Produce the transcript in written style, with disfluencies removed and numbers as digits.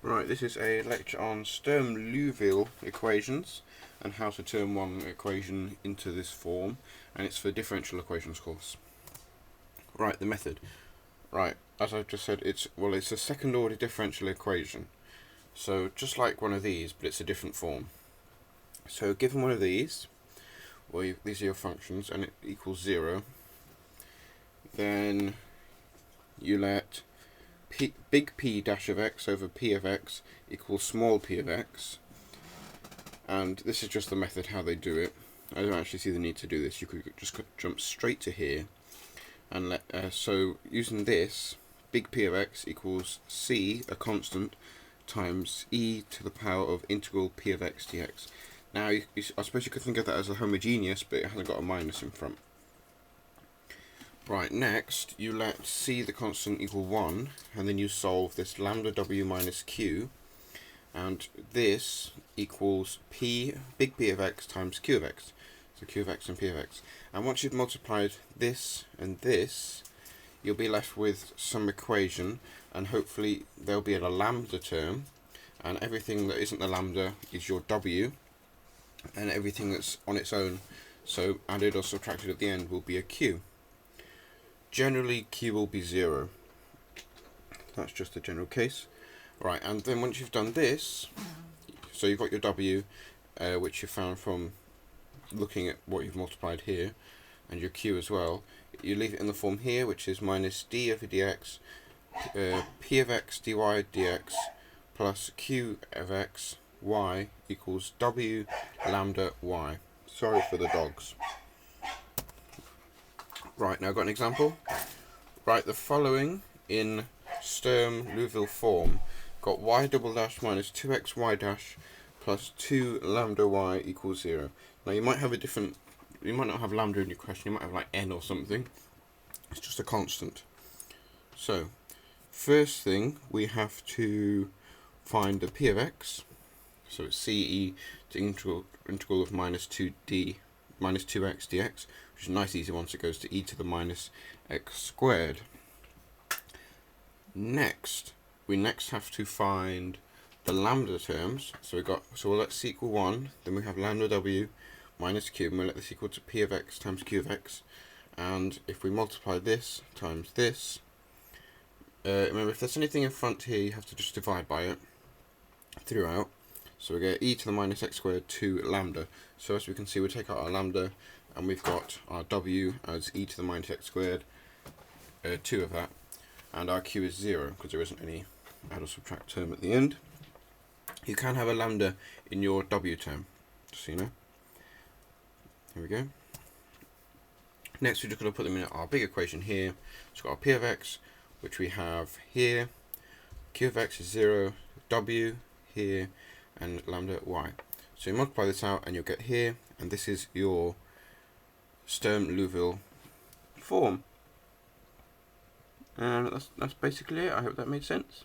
Right, this is a lecture on Sturm-Liouville equations and how to turn one equation into this form, and it's for differential equations course. Right, the method. Right, as I've just said, it's a second order differential equation. So just like one of these, but it's a different form. So given one of these, these are your functions, and it equals 0, then you let big P dash of x over P of x equals small p of x, and this is just the method how they do it. I don't actually see the need to do this. You could just jump straight to here and so using this, big P of x equals c, a constant, times e to the power of integral P of x dx. Now I suppose you could think of that as a homogeneous, but it hasn't got a minus in front. Right, next you let c, the constant, equal 1, and then you solve this lambda w minus q, and this equals p, big P of x times q of x, so q of x and p of x. And once you've multiplied this and this, you'll be left with some equation, and hopefully there'll be a lambda term, and everything that isn't the lambda is your w, and everything that's on its own, so added or subtracted at the end, will be a q. Generally, q will be 0. That's just the general case. Right, and then once you've done this, so you've got your w, which you found from looking at what you've multiplied here, and your q as well. You leave it in the form here, which is minus d over dx, p of x dy dx, plus q of x y equals w lambda y. Sorry for the dogs. Right, now I've got an example. Write the following in Sturm-Liouville form. Got y double dash minus 2xy dash plus 2 lambda y equals 0. Now you might not have lambda in your question, you might have like n or something. It's just a constant. So, first thing, we have to find the p of x. So it's ce to integral of minus 2x dx, which is a nice easy one, so it goes to e to the minus x squared. Next, we have to find the lambda terms. So we'll let c equal 1, then we have lambda w minus q, and we'll let this equal to p of x times q of x. And if we multiply this times this, remember if there's anything in front here, you have to just divide by it throughout. So we get e to the minus x squared to lambda. So as we can see, we take out our lambda, and we've got our w as e to the minus x squared, 2 of that, and our q is 0, because there isn't any add or subtract term at the end. You can have a lambda in your w term, just so you know. Here we go. Next, we're just going to put them in our big equation here. So we've got our p of x, which we have here, q of x is 0, w here, and lambda y. So you multiply this out and you'll get here, and this is your Sturm-Liouville form. And that's basically it. I hope that made sense.